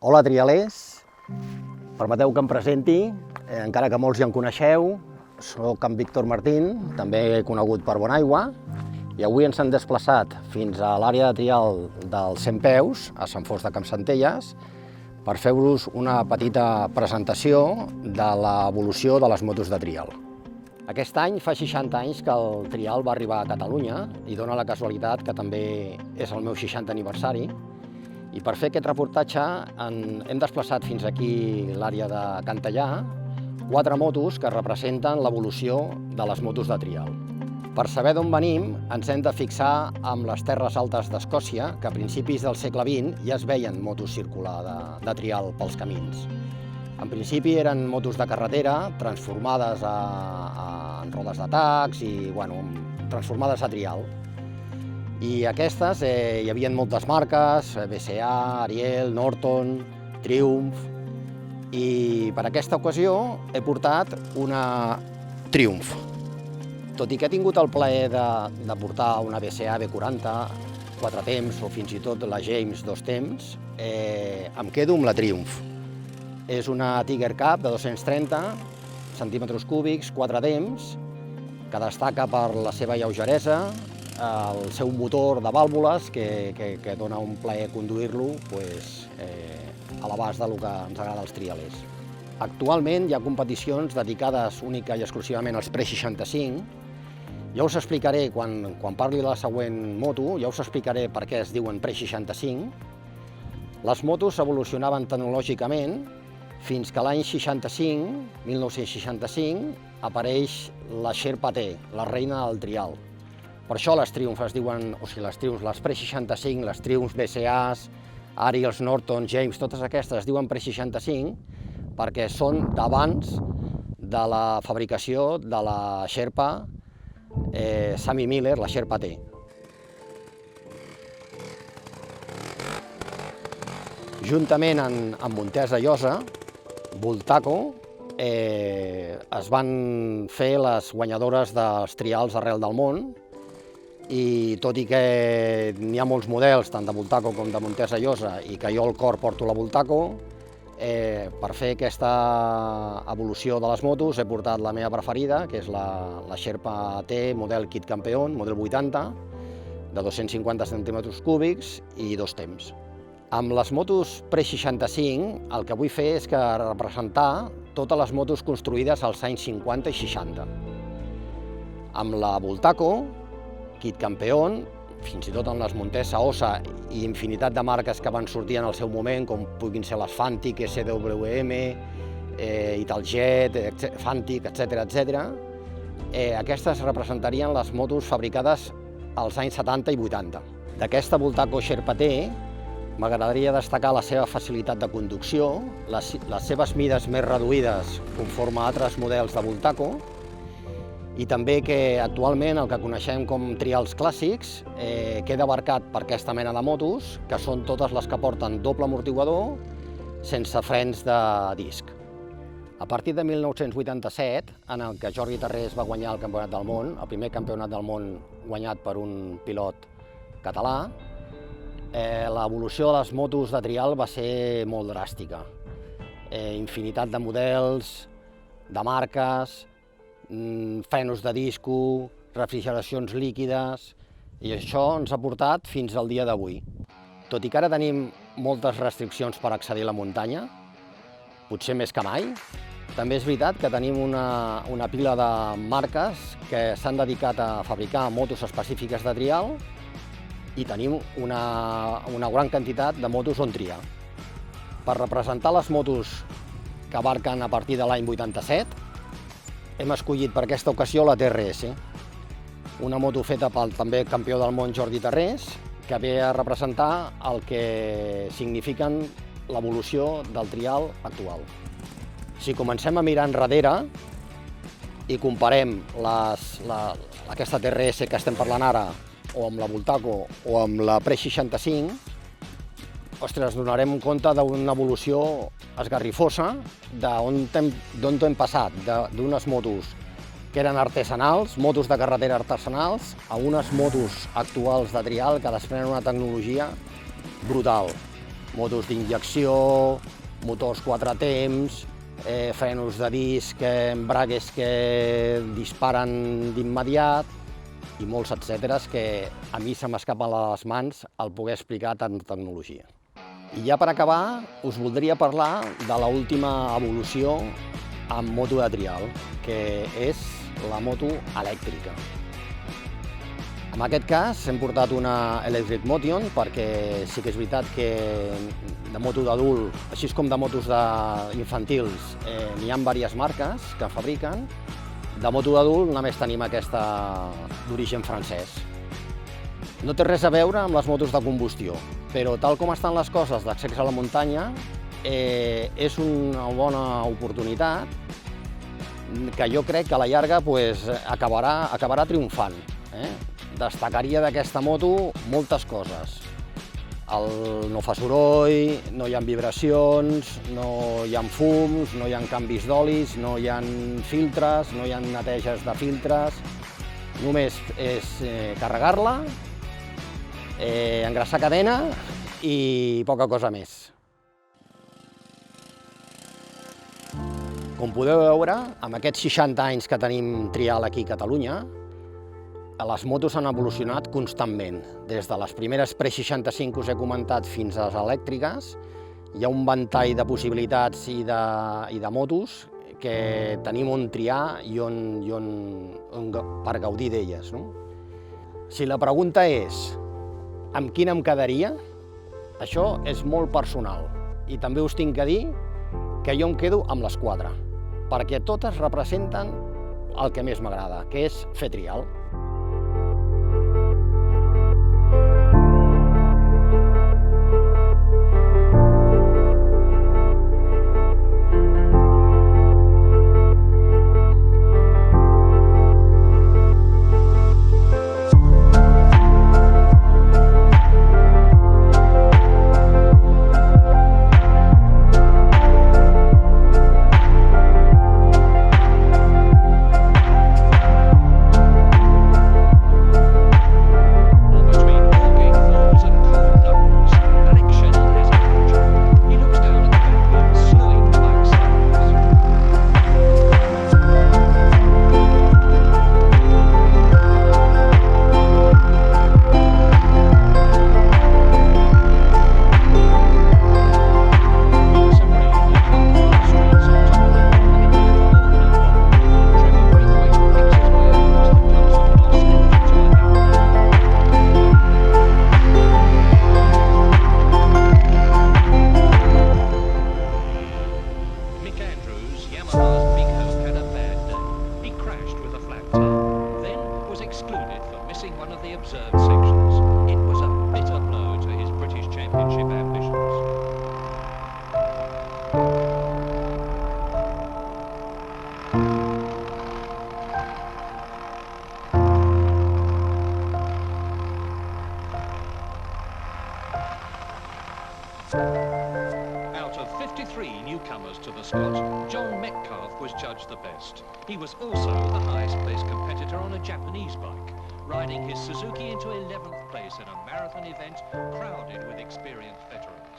Hola, trialers. Permeteu que em presenti, encara que molts ja em coneixeu. Soc en Víctor Martín, també conegut per Bonaigua, i avui ens hem desplaçat fins a l'àrea de trial dels 100 peus, a Sant Fost de Campsentelles, per fer-vos una petita presentació de l'evolució de les motos de trial. Aquest any fa 60 anys que el trial va arribar a Catalunya i dona la casualitat que també és el meu 60 aniversari. I per fer aquest reportatge hem desplaçat fins aquí l'àrea de Can Tallà 4 motos que representen l'evolució de les motos de trial. Per saber d'on venim ens hem de fixar amb les terres altes d'Escòcia, que a principis del segle XX ja es veien motos circular de trial pels camins. En principi eren motos de carretera transformades en rodes de tacs i transformades a trial. I aquestes hi havia moltes marques, BCA, Ariel, Norton, Triumph, i per aquesta ocasió he portat una Triumph. Tot i que he tingut el plaer de portar una BCA B40, 4 temps o fins i tot la James 2 temps, em quedo amb la Triumph. És una Tiger Cup de 230 centímetres cúbics, 4 temps, que destaca per la seva lleugeresa, el seu motor de vàlvules que dona un plaer conduir-lo a l'abast del que ens agrada als trialers. Actualment hi ha competicions dedicades única i exclusivament als Pre-65. Ja us explicaré, quan parli de la següent moto, ja us explicaré per què es diuen Pre-65. Les motos evolucionaven tecnològicament fins que l'any 1965, apareix la Sherpa T, la reina del trial. Per això les Triumph es diuen, les Pre-65, les Triumph BCAs, Ariels, Norton, James, totes aquestes es diuen Pre-65 perquè són d'abans de la fabricació de la Sherpa Sammy Miller, la Sherpa T. Juntament amb Montesa Llosa, Bultaco, es van fer les guanyadores dels trials arrel del món, i tot i que n'hi ha molts models, tant de Bultaco com de Montesa Llosa, i que jo al cor porto la Bultaco, per fer aquesta evolució de les motos he portat la meva preferida, que és la Sherpa T model Kit Campeón, model 80, de 250 centímetres cúbics i 2 temps. Amb les motos Pre-65 el que vull fer és representar totes les motos construïdes als anys 50 i 60. Amb la Bultaco, Kit Campeón, fins i tot amb les Montesa Ossa i infinitat de marques que van sortir en el seu moment, com puguin ser les Fantic, SWM, Italjet, Fantic, etc. Aquestes representarien les motos fabricades als anys 70 i 80. D'aquesta Bultaco Sherpa T m'agradaria destacar la seva facilitat de conducció, les seves mides més reduïdes conforme a altres models de Bultaco, i també que actualment el que coneixem com trials clàssics queda abarcat per aquesta mena de motos, que són totes les que porten doble amortiguador sense frens de disc. A partir de 1987, en el que Jordi Tarrés va guanyar el Campionat del Món, el primer Campionat del Món guanyat per un pilot català, l'evolució de les motos de trial va ser molt dràstica. Infinitat de models, de marques, frenos de disco, refrigeracions líquides, i això ens ha portat fins al dia d'avui. Tot i que ara tenim moltes restriccions per accedir a la muntanya, potser més que mai, també és veritat que tenim una pila de marques que s'han dedicat a fabricar motos específiques de trial i tenim una gran quantitat de motos on triar. Per representar les motos que abarquen a partir de l'any 87, hem escollit per aquesta ocasió la TRS, una moto feta pel també campió del món Jordi Tarrés, que ve a representar el que signifiquen l'evolució del trial actual. Si comencem a mirar enrere i comparem aquesta TRS que estem parlant ara, o amb la Bultaco o amb la Pre-65, ens donarem compte d'una evolució esgarrifosa d'on hem passat, d'unes motos que eren artesanals, motos de carretera artesanals, a unes motos actuals de trial que desprenen una tecnologia brutal. motos d'injecció, motors 4 temps, frenos de disc, embragues que disparen d'immediat i molts etcèteres que a mi se m'escapen a les mans el poder explicar tant tecnologia. I ja per acabar us voldria parlar de l'última evolució en moto de trial, que és la moto elèctrica. En aquest cas hem portat una Electric Motion perquè sí que és veritat que de moto d'adult, així com de motos infantils, n'hi ha diverses marques que fabriquen. De moto d'adult només tenim aquesta d'origen francès. No té res a veure amb les motos de combustió, però tal com estan les coses d'accés a la muntanya, és una bona oportunitat que jo crec que a la llarga acabarà triomfant. Destacaria d'aquesta moto moltes coses. No fa soroll, no hi ha vibracions, no hi ha fums, no hi ha canvis d'olis, no hi ha filtres, no hi ha neteges de filtres. Només és carregar-la, engreixar cadena i poca cosa més. Com podeu veure, amb aquests 60 anys que tenim trial aquí a Catalunya, les motos han evolucionat constantment. Des de les primeres Pre-65 que us he comentat fins a les elèctriques, hi ha un ventall de possibilitats i de motos que tenim on triar i per gaudir d'elles. Si la pregunta és amb quina em quedaria, això és molt personal. I també us tinc que dir que jo em quedo amb les 4, perquè totes representen el que més m'agrada, que és fer trial. Out of 53 newcomers to the Scott, John Metcalfe was judged the best. He was also the highest placed competitor on a Japanese bike, riding his Suzuki into 11th place in a marathon event crowded with experienced veterans.